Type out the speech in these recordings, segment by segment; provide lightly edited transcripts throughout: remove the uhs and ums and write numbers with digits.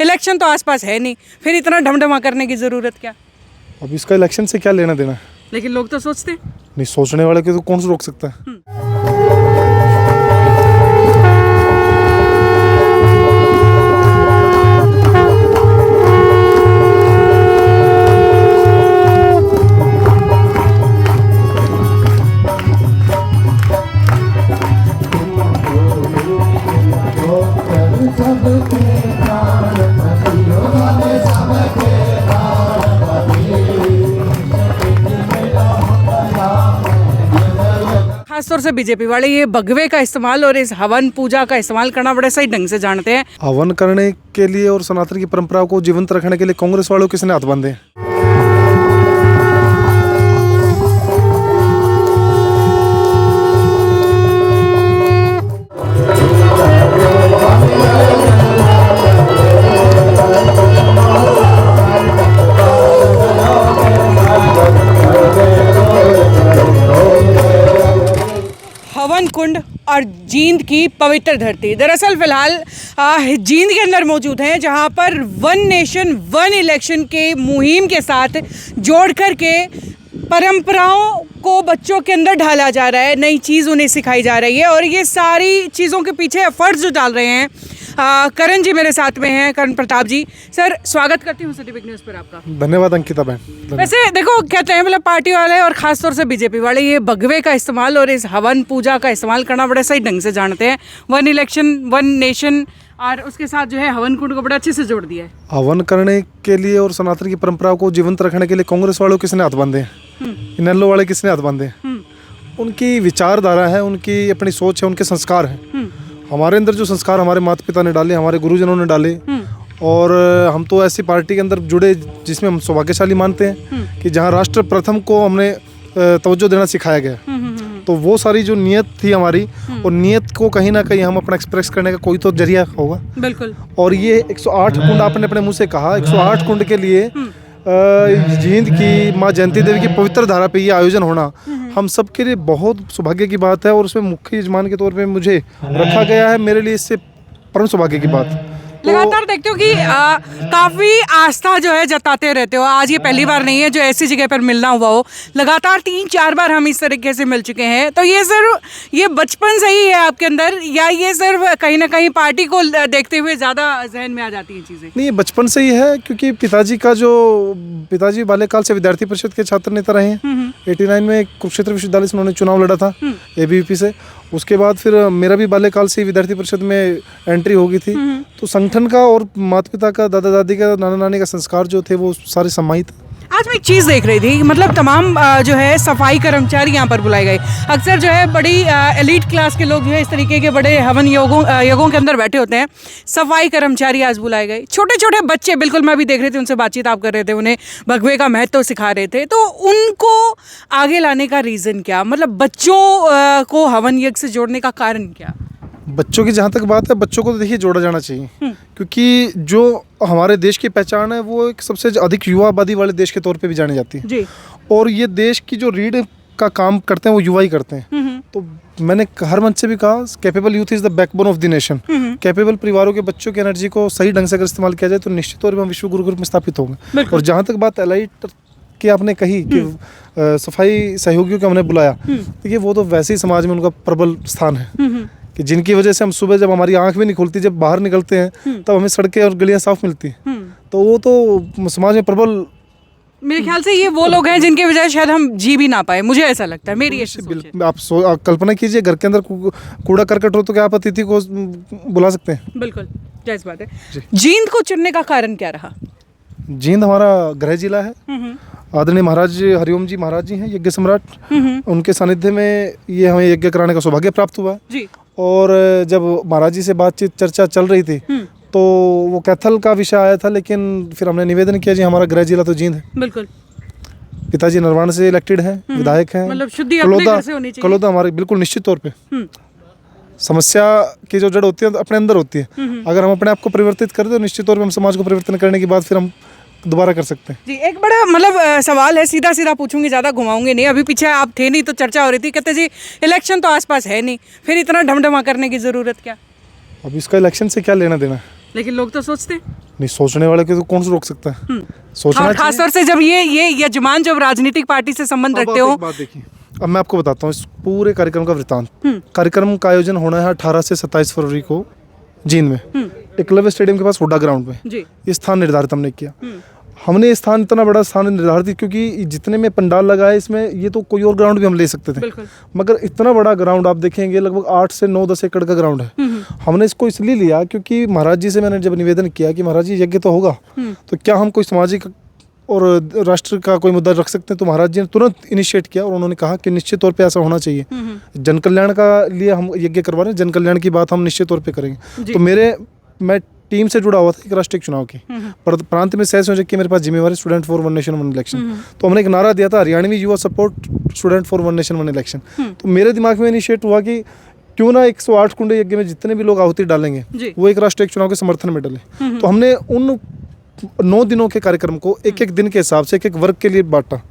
Election तो आसपास है नहीं, फिर इतना ढमढमा करने की ज़रूरत क्या? अब इसका इलेक्शन से क्या लेना देना है? लेकिन लोग तो सोचते हैं। नहीं, सोचने वाले को तो कौन रोक सकता है? खासतौर से बीजेपी वाले ये भगवे का इस्तेमाल और इस हवन पूजा का इस्तेमाल करना बड़े सही ढंग से जानते हैं। हवन करने के लिए और सनातन की परंपरा को जीवंत रखने के लिए कांग्रेस वालों किसने हाथ बांधे? हवन कुंड और जींद की पवित्र धरती दरअसल फिलहाल जींद के अंदर मौजूद हैं, जहां पर वन नेशन वन इलेक्शन के मुहिम के साथ जोड़ कर के परंपराओं को बच्चों के अंदर ढाला जा रहा है, नई चीज़ उन्हें सिखाई जा रही है। और ये सारी चीज़ों के पीछे एफर्ट्स जो डाल रहे हैं करण जी मेरे साथ में हैं, करण प्रताप जी। सर स्वागत करती हूँ सिटी बिग न्यूज़ पर आपका। धन्यवाद अंकिता बहन। वैसे देखो कहते हैं मतलब पार्टी वाले और खासतौर से बीजेपी वाले ये भगवे का इस्तेमाल और इस हवन पूजा का इस्तेमाल करना बड़े सही ढंग से जानते हैं। वन इलेक्शन वन नेशन और उसके साथ जो है हवन कुंड को बड़े अच्छे से जोड़ दिया है। हवन करने के लिए और सनातन की परंपरा को जीवंत रखने के लिए कांग्रेस वालों किसने हाथ बांधे? इनेलो वाले किसने हाथ बांधे? उनकी विचारधारा है, उनकी अपनी सोच है, उनके संस्कार हैं। हमारे अंदर जो संस्कार हमारे माता पिता ने डाले, हमारे गुरुजनों ने डाले, और हम तो ऐसी पार्टी के अंदर जुड़े जिसमें हम सौभाग्यशाली मानते हैं कि जहां राष्ट्र प्रथम को हमने तवज्जो देना सिखाया गया। तो वो सारी जो नियत थी हमारी, और नियत को कहीं ना कहीं हम अपना एक्सप्रेस करने का कोई तो जरिया होगा। बिल्कुल। और ये 108 कुंड आपने अपने मुंह से कहा, 108 कुंड के लिए जींद की माँ जयंती देवी की पवित्र धारा पे ये आयोजन होना हम सब के लिए बहुत सौभाग्य की बात है। और उसमें मुख्य यजमान के तौर पे मुझे रखा गया है, मेरे लिए इससे परम सौभाग्य की बात। लगातार देखते हो कि काफ़ी आस्था जो है जताते रहते हो। आज ये पहली बार नहीं है जो ऐसी जगह पर मिलना हुआ हो, लगातार 3-4 बार हम इस तरीके से मिल चुके हैं। तो ये सिर्फ ये बचपन से ही है आपके अंदर, या ये सिर्फ कहीं ना कहीं पार्टी को देखते हुए ज़्यादा जहन में आ जाती हैं चीज़ें? नहीं, ये बचपन से ही है, क्योंकि पिताजी बाल्यकाल से विद्यार्थी परिषद के छात्र नेता रहे हैं। 89 में कुरुक्षेत्र विश्वविद्यालय से उन्होंने चुनाव लड़ा था ABVP से। उसके बाद फिर मेरा भी बाल्यकाल से विद्यार्थी परिषद में एंट्री हो गई थी। तो संगठन का और माता पिता का, दादा दादी का, नाना नानी का संस्कार जो थे वो सारे समाहित। आज मैं एक चीज़ देख रही थी, मतलब तमाम जो है सफाई कर्मचारी यहाँ पर बुलाए गए। अक्सर जो है बड़ी एलीट क्लास के लोग जो है इस तरीके के बड़े हवन योगों के अंदर बैठे होते हैं। सफाई कर्मचारी आज बुलाए गए, छोटे छोटे बच्चे, बिल्कुल मैं भी देख रही थी, उनसे बातचीत आप कर रहे थे, उन्हें भगवे का महत्व सिखा रहे थे। तो उनको आगे लाने का रीज़न क्या, मतलब बच्चों को हवन यज्ञ से जोड़ने का कारण क्या? बच्चों की जहाँ तक बात है, बच्चों को तो देखिए जोड़ा जाना चाहिए, क्योंकि जो हमारे देश की पहचान है वो एक सबसे अधिक युवा आबादी वाले देश के तौर पे भी जानी जाती है जी। और ये देश की जो रीढ़ का काम करते हैं वो युवा ही करते हैं। तो मैंने हर मंच से भी कहा, capable youth is the backbone of the nation. Capable परिवारों के बच्चों की एनर्जी को सही ढंग से अगर इस्तेमाल किया जाए तो निश्चित तौर पर हम विश्व गुरु में स्थापित होंगे। और जहाँ तक बात एलाइट की आपने कही कि सफाई सहयोगियों को हमने बुलाया, देखिए वो तो वैसे ही समाज में उनका प्रबल स्थान है कि जिनकी वजह से हम सुबह जब हमारी आंख भी नहीं खुलती, जब बाहर निकलते हैं तब हमें सड़कें और गलियां साफ मिलती हैं। तो वो तो समाज में प्रबल, मेरे ख्याल से ये वो लोग हैं जिनके वजह शायद हम जी भी ना पाए, मुझे ऐसा लगता है, मेरी ऐसी सोच है। आप कल्पना कीजिए, घर के अंदर कूड़ा करकट हो तो क्या आप अतिथि को बुला सकते हैं? बिल्कुल जायज़ बात है। जींद को चुनने का कारण क्या रहा? जींद हमारा गृह जिला है। आदरणीय महाराज हरिओम जी महाराज जी हैं यज्ञ सम्राट, उनके सानिध्य में ये हमें यज्ञ कराने का सौभाग्य प्राप्त हुआ जी। और जब महाराज जी से बातचीत चर्चा चल रही थी तो वो कैथल का विषय आया था, लेकिन फिर हमने निवेदन किया जी हमारा गृह जिला तो जींद है। बिल्कुल। पिताजी नरवाण से इलेक्टेड हैं, विधायक हैं, मतलब शुद्धि अपने घर से होनी चाहिए। कलौदा हमारे बिल्कुल निश्चित तौर पे। समस्या की जो जड़ होती है अपने अंदर होती है, अगर हम अपने आप को परिवर्तित करें तो निश्चित तौर पे हम समाज को परिवर्तन करने के बाद फिर हम दोबारा कर सकते हैं। जी एक बड़ा मतलब सवाल है, सीधा सीधा पूछूंगी, ज़्यादा घुमाऊंगी नहीं। अभी पीछे आप थे नहीं तो चर्चा हो रही थी, कहते जी इलेक्शन तो आसपास है नहीं, फिर इतना ढमढमा करने की ज़रूरत क्या? अब इसका इलेक्शन से क्या लेना देना है? लेकिन लोग तो सोचते हैं। नहीं, सोचने वाले को तो कौन से रोक सकता है, सोचना और चाहिए। खासतौर से जब ये यजमान जब राजनीतिक पार्टी से संबंध अब रखते आप हो। एक बात देखिए, अब मैं आपको बताता हूँ इस पूरे कार्यक्रम का वृत्तांत। कार्यक्रम का आयोजन होना है 18 से 27 फरवरी को जींद में, एकलव्य स्टेडियम के पास हुड्डा ग्राउंड में। जी। ये स्थान निर्धारित हमने किया। हमने ये स्थान इतना बड़ा स्थान निर्धारित किया क्योंकि जितने में पंडाल लगाए इसमें, ये तो कोई और ग्राउंड भी हम ले सकते थे, बिल्कुल। मगर इतना बड़ा ग्राउंड आप देखेंगे लगभग 8 से 9-10 एकड़ का ग्राउंड है। हमने इसको इसलिए लिया क्योंकि महाराज जी से मैंने जब निवेदन किया कि महाराज जी यज्ञ तो होगा, तो क्या हम कोई सामाजिक और राष्ट्र का कोई मुद्दा रख सकते हैं, तो महाराज जी ने तुरंत इनिशिएट किया और उन्होंने कहा कि निश्चित तौर पे ऐसा होना चाहिए। जन कल्याण का लिए हम यज्ञ करवा रहे हैं, जन कल्याण की बात हम निश्चित तौर पे करेंगे। तो मैं टीम से जुड़ा हुआ था एक राष्ट्रीय चुनाव की, प्रांत में सह संयोजक की मेरे पास जिम्मेवारी student for one nation one election. तो हमने एक नारा दिया था, हरियाणवी युवा support student for one nation one election. तो मेरे दिमाग में इनिशिएट हुआ कि क्यों ना 108 कुंडे यज्ञ में जितने भी लोग आहुति डालेंगे वो एक राष्ट्रीय चुनाव के समर्थन में डालें। तो हमने उन 9 दिनों के कार्यक्रम को एक दिन के हिसाब से एक वर्ग के लिए बांटा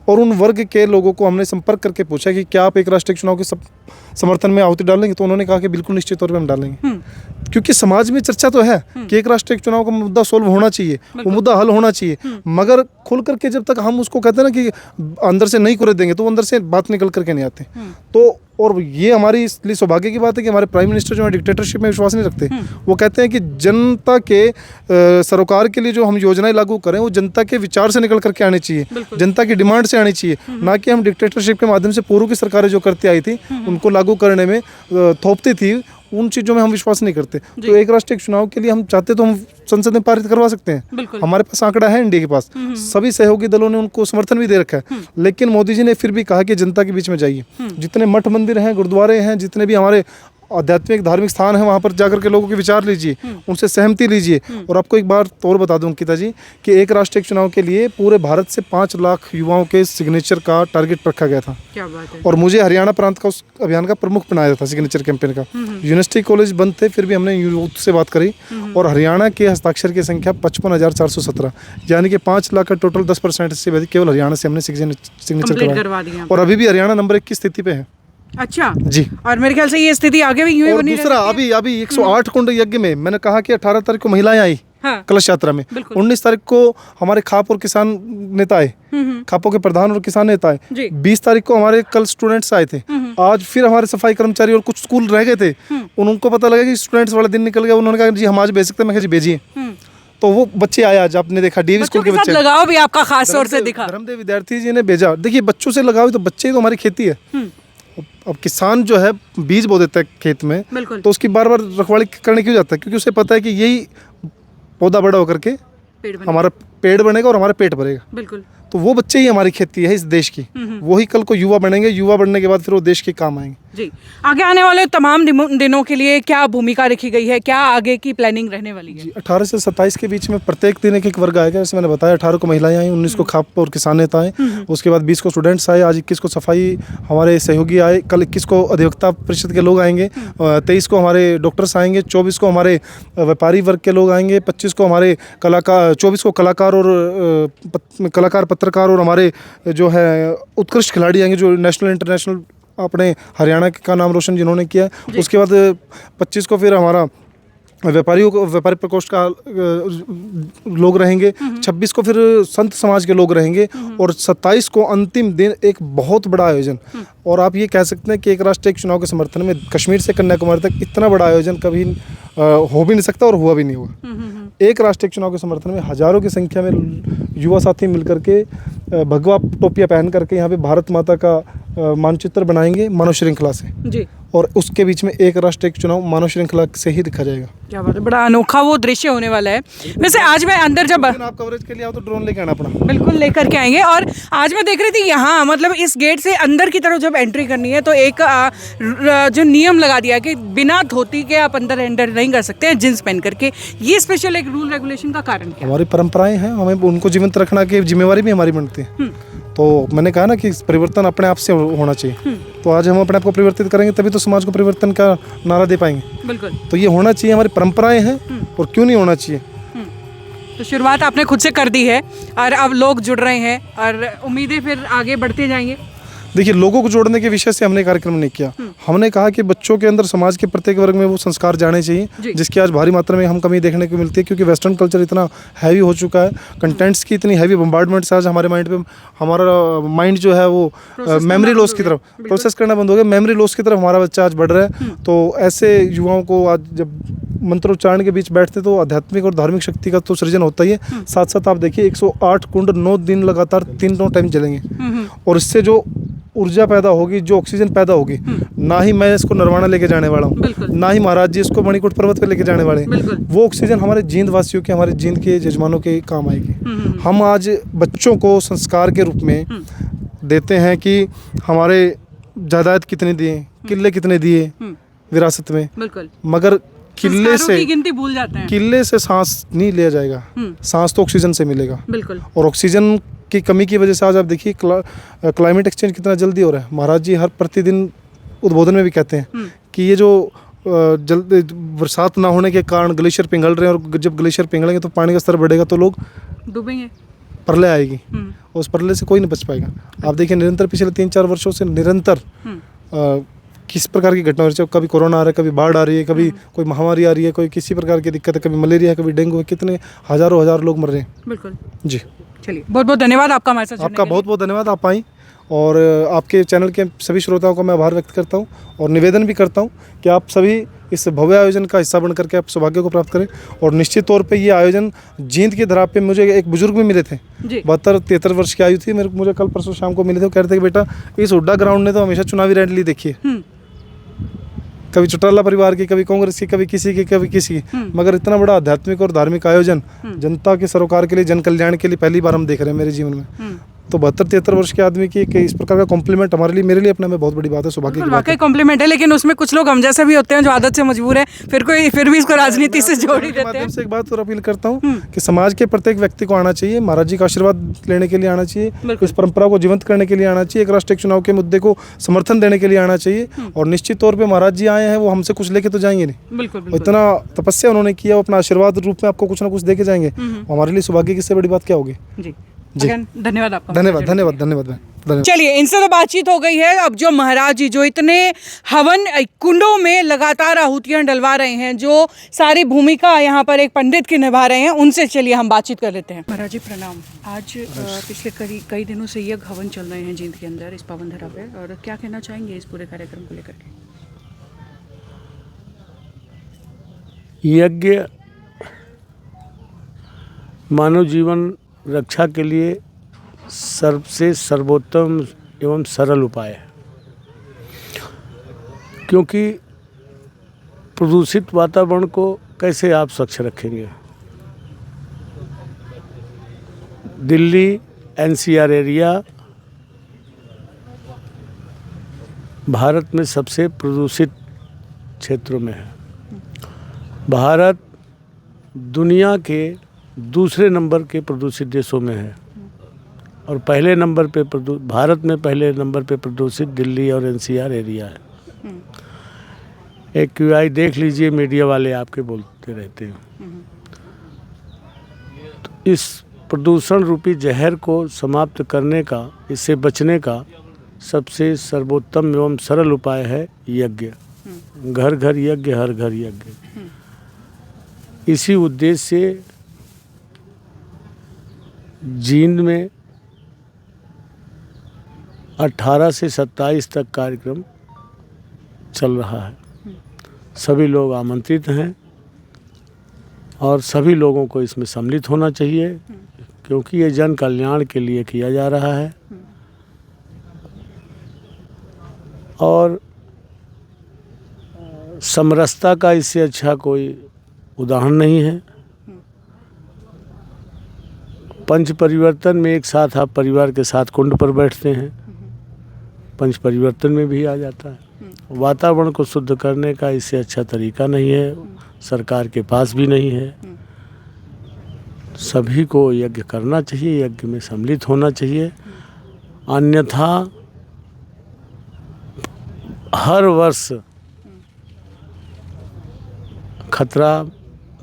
और उन वर्ग के लोगों को हमने संपर्क करके पूछा कि क्या आप एक राष्ट्रीय चुनाव के समर्थन में आहुति डालेंगे, तो उन्होंने कहा कि बिल्कुल निश्चित तौर पे हम डालेंगे। क्योंकि समाज में चर्चा तो है कि एक राष्ट्रीय चुनाव का मुद्दा सोल्व होना चाहिए, वो मुद्दा हल होना चाहिए, मगर खुल करके जब तक हम उसको कहते हैं ना कि अंदर से नहीं खुले देंगे तो अंदर से बात निकल करके नहीं आते। तो और ये हमारी इसलिए सौभाग्य की बात है कि हमारे प्राइम मिनिस्टर जो है डिक्टेटरशिप में विश्वास नहीं रखते। वो कहते हैं कि जनता के सरोकार के लिए जो हम योजनाएं लागू करें वो जनता के विचार से निकल करके आनी चाहिए, जनता की डिमांड से आनी चाहिए, ना कि हम डिक्टेटरशिप के माध्यम से पूर्व की सरकारें जो करती आई थी उनको लागू करने में थोपती थी, उन चीज़ों में हम विश्वास नहीं करते। तो एक राष्ट्रीय चुनाव के लिए हम चाहते तो हम संसद में पारित करवा सकते हैं, हमारे पास आंकड़ा है इंडिया के पास, सभी सहयोगी दलों ने उनको समर्थन भी दे रखा है। लेकिन मोदी जी ने फिर भी कहा कि जनता के बीच में जाइए, जितने मठ मंदिर हैं, गुरुद्वारे हैं, जितने भी हमारे आध्यात्मिक धार्मिक स्थान है वहाँ पर जाकर के लोगों के विचार लीजिए, उनसे सहमति लीजिए। और आपको एक बार और बता दूं अंकिता जी कि एक राष्ट्रीय चुनाव के लिए पूरे भारत से 5 लाख युवाओं के सिग्नेचर का टारगेट रखा गया था। क्या बात है। और मुझे हरियाणा प्रांत का उस अभियान का प्रमुख बनाया था, सिग्नेचर कैंपेन का। यूनिवर्सिटी कॉलेज बंद थे, फिर भी हमने यूथ से बात करी और हरियाणा के हस्ताक्षर की संख्या 55,417, यानी कि 5 लाख का टोटल 10% से अधिक केवल हरियाणा से हमने सिग्नेचर करवा दिया और अभी भी हरियाणा नंबर 1 की स्थिति पे है। अच्छा जी। और मेरे ख्याल से ये स्थिति आगे भी यूं ही और बनी दूसरा अभी 108 कुंड यज्ञ में मैंने कहा कि 18 तारीख को महिलाएं आई कलश यात्रा में, 19 तारीख को हमारे खाप और किसान नेता आए, खापों के प्रधान और किसान नेता आए, 20 तारीख को हमारे कल स्टूडेंट्स आए थे, आज फिर हमारे सफाई कर्मचारी और कुछ स्कूल रह गए थे, उनको पता लगा कि स्टूडेंट्स वाला दिन निकल गया, उन्होंने कहा जी हम आज भेज सकते हैं, मैं कहा जी भेजिए। तो वो बच्चे आए, आज आपने देखा डीएवी स्कूल के बच्चे, लगाव भी आपका खास तौर से दिखा, धर्मदेव विद्यार्थी जी ने भेजा। देखिए बच्चों से लगाव, तो बच्चे ही तो हमारी खेती है। अब किसान जो है बीज बो देता है खेत में, तो उसकी बार बार रखवाली करने क्यों जाता है, क्योंकि उसे पता है कि यही पौधा बड़ा होकर के हमारा पेड़ बनेगा और हमारा पेट भरेगा। बिल्कुल। तो वो बच्चे ही हमारी खेती है इस देश की, वही कल को युवा बनेंगे, युवा बनने के बाद फिर वो देश के काम आएंगे। जी। आगे आने वाले तमाम दिनों के लिए क्या भूमिका रखी गई है, क्या आगे की प्लानिंग रहने वाली है? 18 से 27 के बीच में प्रत्येक दिन एक वर्ग आएगा, जैसे मैंने बताया 18 को महिलाएं आई, 19 को खाप और किसान नेता आए, उसके बाद 20 को स्टूडेंट्स आए, आज 21 को सफाई हमारे सहयोगी आए, कल 21 को अधिवक्ता परिषद के लोग आएंगे, 23 को हमारे डॉक्टर्स आएंगे, 24 को हमारे व्यापारी वर्ग के लोग आएंगे, 25 को हमारे कलाकार, 24 को कलाकार पत्रकार और हमारे जो है उत्कृष्ट खिलाड़ी आएंगे जो नेशनल इंटरनेशनल अपने हरियाणा का नाम रोशन जिन्होंने किया। उसके बाद 25 को फिर हमारा व्यापारी प्रकोष्ठ का लोग रहेंगे, 26 को फिर संत समाज के लोग रहेंगे और 27 को अंतिम दिन एक बहुत बड़ा आयोजन। और आप ये कह सकते हैं कि एक राष्ट्रीय चुनाव के समर्थन में कश्मीर से कन्याकुमारी तक इतना बड़ा आयोजन कभी हो भी नहीं सकता और हुआ भी नहीं होगा। एक राष्ट्रीय चुनाव के समर्थन में हजारों की संख्या में युवा साथी मिलकर के भगवा टोपियाँ पहन करके यहाँ पे भारत माता का मानचित्र बनाएंगे मानव श्रृंखला से जी, और उसके बीच में एक राष्ट्रीय चुनाव मानव श्रृंखला से ही दिखा जाएगा। क्या बात है, बड़ा अनोखा वो दृश्य होने वाला है। वैसे आज मैं अंदर जब आप कवरेज के लिए आओ तो ड्रोन लेके आना अपना, बिल्कुल लेकर के आएंगे। और आज मैं देख रही थी यहाँ मतलब इस गेट से अंदर की तरफ जब एंट्री करनी है तो एक जो नियम लगा दिया कि बिना धोती के आप अंदर एंटर नहीं कर सकते हैं जींस पहन करके। ये स्पेशल एक रूल रेगुलेशन का कारण क्या? हमारी परंपराएं हैं, हमें उनको जीवंत रखना की जिम्मेवारी भी हमारी बनती है। तो मैंने कहा ना कि परिवर्तन अपने आप से होना चाहिए, तो आज हम अपने आप को परिवर्तित करेंगे तभी तो समाज को परिवर्तन का नारा दे पाएंगे। बिल्कुल, तो ये होना चाहिए, हमारी परंपराएं हैं और क्यों नहीं होना चाहिए। तो शुरुआत आपने खुद से कर दी है और अब लोग जुड़ रहे हैं और उम्मीदें फिर आगे बढ़ते जाएंगे। देखिए, लोगों को जोड़ने के विषय से हमने कार्यक्रम नहीं किया, हमने कहा कि बच्चों के अंदर समाज के प्रत्येक वर्ग में वो संस्कार जाने जी। चाहिए, जिसकी आज भारी मात्रा में हम कमी देखने को मिलती है, क्योंकि वेस्टर्न कल्चर इतना हैवी हो चुका है, कंटेंट्स की इतनी हैवी बम्बार्डमेंट से आज हमारे माइंड पे, हमारा माइंड जो है वो मेमोरी लॉस की तरफ प्रोसेस करना बंद हो गया, मेमोरी लॉस की तरफ हमारा बच्चा आज बढ़ रहा है। तो ऐसे युवाओं को आज जब मंत्रोच्चारण के बीच बैठते तो आध्यात्मिक और धार्मिक शक्ति का तो सृजन होता ही है, साथ साथ आप देखिए 108 कुंड 9 दिन लगातार 3 टाइम जलेंगे, और इससे जो ऊर्जा पैदा होगी, जो ऑक्सीजन पैदा होगी, ना ही मैं इसको नरवाना लेके जाने वाला हूँ, ना ही महाराज जी इसको मणिकूट पर्वत पे लेके जाने वाले हैं, वो ऑक्सीजन हमारे जींद वासियों के, हमारे जींद के यजमानों के काम आएगी। हम आज बच्चों को संस्कार के रूप में देते हैं कि हमारे जायदाद कितने दिए, किले कितने दिए विरासत में, मगर किले से की गिनती भूल जाते हैं। किले से सांस नहीं लिया जाएगा, सांस तो ऑक्सीजन से मिलेगा। बिल्कुल। और ऑक्सीजन की कमी की वजह से आज आप देखिए क्लाइमेट एक्सचेंज कितना जल्दी हो रहा है। महाराज जी हर प्रतिदिन उद्बोधन में भी कहते हैं कि ये जो जल्द बरसात ना होने के कारण ग्लेशियर पिघल रहे हैं, और जब ग्लेशियर पिघलेंगे तो पानी का स्तर बढ़ेगा तो लोग डूबेंगे, प्रलय आएगी, और उस प्रलय से कोई नहीं बच पाएगा। आप देखिए निरंतर पिछले 3-4 वर्षों से निरंतर किस प्रकार की घटना हो रही है, कभी कोरोना आ रहा है, कभी बाढ़ आ रही है, कभी कोई महामारी आ रही है, कोई किसी प्रकार की दिक्कत है, कभी मलेरिया है, कभी डेंगू है, कितने हज़ारों लोग मर रहे हैं। बिल्कुल जी, चलिए बहुत बहुत धन्यवाद आपका हमारे साथ जुड़ने आपका के बहुत बहुत धन्यवाद, आप आई, और आपके चैनल के सभी श्रोताओं का मैं आभार व्यक्त करता हूं, और निवेदन भी करता हूं कि आप सभी इस भव्य आयोजन का हिस्सा बन करके आप सौभाग्य को प्राप्त करें। और निश्चित तौर पे ये आयोजन जींद की धरा पे, मुझे एक बुजुर्ग भी मिले थे, जी। 72-73 वर्ष की आयु थी, मुझे कल परसों शाम को मिले थे, वो कह रहे थे कि बेटा इस हुड्डा ग्राउंड ने तो हमेशा चुनावी रैली देखी है, कभी चौटाला परिवार की, कभी कांग्रेस की, कभी किसी की, कभी किसी की, मगर इतना बड़ा आध्यात्मिक और धार्मिक आयोजन जनता के सरोकार के लिए, जन कल्याण के लिए पहली बार हम देख रहे हैं मेरे जीवन में। तो 72-73 वर्ष के आदमी की इस प्रकार का कॉम्प्लीमेंट हमारे लिए, मेरे लिए अपने में बहुत बड़ी बात है, सौभाग्य की बात है। वाकई कॉम्प्लीमेंट है, लेकिन उसमें कुछ लोग हम जैसे भी होते हैं जो आदत से मजबूर है, फिर भी इसको राजनीति से जोड़ ही देते हैं। माध्यम से एक बात और अपील करता हूँ कि समाज के प्रत्येक व्यक्ति को आना चाहिए, महाराज जी का आशीर्वाद लेने के लिए आना चाहिए, इस परंपरा को जीवंत करने के लिए आना चाहिए, एक राष्ट्रीय चुनाव के मुद्दे को समर्थन देने के लिए आना चाहिए। और निश्चित तौर पर महाराज जी आए हैं, वो हमसे कुछ लेके तो जाएंगे नहीं, बिल्कुल। इतना तपस्या उन्होंने किया, वो अपना आशीर्वाद रूप में आपको कुछ ना कुछ दे के जाएंगे, हमारे लिए सौभाग्य की इससे बड़ी बात क्या होगी। जी, धन्यवाद आपका। धन्यवाद। चलिए, इनसे तो बातचीत हो गई है। अब जो महाराज जी जो इतने हवन कुंडों में लगातार आहुतियां डलवा रहे हैं, जो सारी भूमिका यहाँ पर एक पंडित की निभा रहे हैं, उनसे चलिए हम बातचीत कर लेते हैं। महाराज जी प्रणाम। आज पिछले कई दिनों से यज्ञ हवन चल रहे हैं जींद के अंदर, इस पावन धरा पे, और क्या कहना चाहेंगे इस पूरे कार्यक्रम को लेकर के? यज्ञ मानव जीवन रक्षा के लिए सबसे सर्वोत्तम एवं सरल उपाय है, क्योंकि प्रदूषित वातावरण को कैसे आप स्वच्छ रखेंगे। दिल्ली NCR एरिया भारत में सबसे प्रदूषित क्षेत्रों में है। भारत दुनिया के दूसरे नंबर के प्रदूषित देशों में है, और पहले नंबर पे भारत में पहले नंबर पे प्रदूषित दिल्ली और NCR एरिया है। एक QI देख लीजिए, मीडिया वाले आपके बोलते रहते हैं। तो इस प्रदूषण रूपी जहर को समाप्त करने का, इससे बचने का सबसे सर्वोत्तम एवं सरल उपाय है यज्ञ। घर घर यज्ञ, हर घर यज्ञ। इसी उद्देश्य से जींद में 18 से 27 तक कार्यक्रम चल रहा है। सभी लोग आमंत्रित हैं, और सभी लोगों को इसमें सम्मिलित होना चाहिए, क्योंकि ये जन कल्याण के लिए किया जा रहा है। और समरसता का इससे अच्छा कोई उदाहरण नहीं है। पंच परिवर्तन में एक साथ आप परिवार के साथ कुंड पर बैठते हैं, पंच परिवर्तन में भी आ जाता है। वातावरण को शुद्ध करने का इससे अच्छा तरीका नहीं है, सरकार के पास भी नहीं है। सभी को यज्ञ करना चाहिए, यज्ञ में सम्मिलित होना चाहिए, अन्यथा हर वर्ष खतरा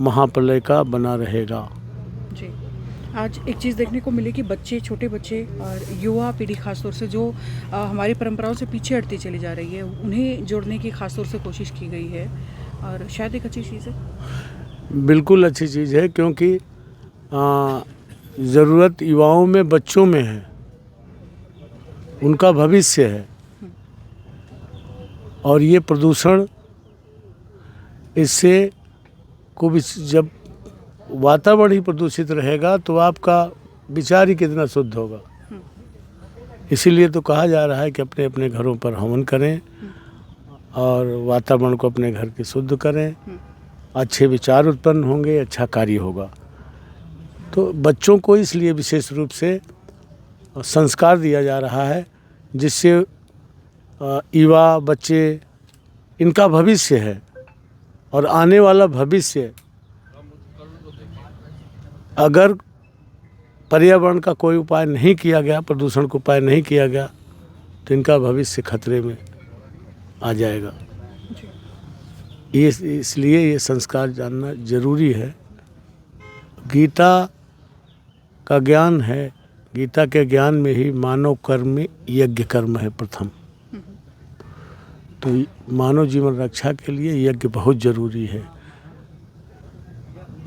महाप्रलय का बना रहेगा। आज एक चीज़ देखने को मिली कि बच्चे, छोटे बच्चे और युवा पीढ़ी खासतौर से जो हमारी परंपराओं से पीछे हटती चली जा रही है, उन्हें जोड़ने की खासतौर से कोशिश की गई है और शायद एक अच्छी चीज़ है। बिल्कुल अच्छी चीज़ है, क्योंकि ज़रूरत युवाओं में, बच्चों में है, उनका भविष्य है। और ये प्रदूषण, इससे को भी, जब वातावरण ही प्रदूषित रहेगा तो आपका विचार ही कितना शुद्ध होगा। इसीलिए तो कहा जा रहा है कि अपने अपने घरों पर हवन करें और वातावरण को अपने घर के शुद्ध करें, अच्छे विचार उत्पन्न होंगे, अच्छा कार्य होगा। तो बच्चों को इसलिए विशेष रूप से संस्कार दिया जा रहा है, जिससे युवा, बच्चे, इनका भविष्य है और आने वाला भविष्य, अगर पर्यावरण का कोई उपाय नहीं किया गया, प्रदूषण का उपाय नहीं किया गया, तो इनका भविष्य खतरे में आ जाएगा। इसलिए ये संस्कार जानना जरूरी है। गीता का ज्ञान है, गीता के ज्ञान में ही मानव कर्म यज्ञ कर्म है प्रथम। तो मानव जीवन रक्षा के लिए यज्ञ बहुत ज़रूरी है।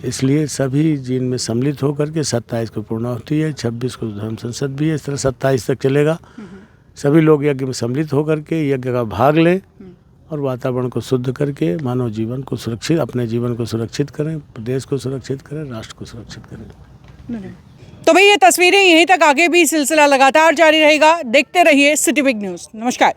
इसलिए सभी जिनमें सम्मिलित होकर के 27 को पूर्णाहुति है, 26 को धर्म संसद भी है, इस तरह 27 तक चलेगा। सभी लोग यज्ञ में सम्मिलित होकर के यज्ञ का भाग लें और वातावरण को शुद्ध करके मानव जीवन को सुरक्षित, अपने जीवन को सुरक्षित करें, प्रदेश को सुरक्षित करें, राष्ट्र को सुरक्षित करें। तो भाई ये तस्वीरें यहीं तक, आगे भी सिलसिला लगातार जारी रहेगा। देखते रहिए सिटी बिग न्यूज़। नमस्कार।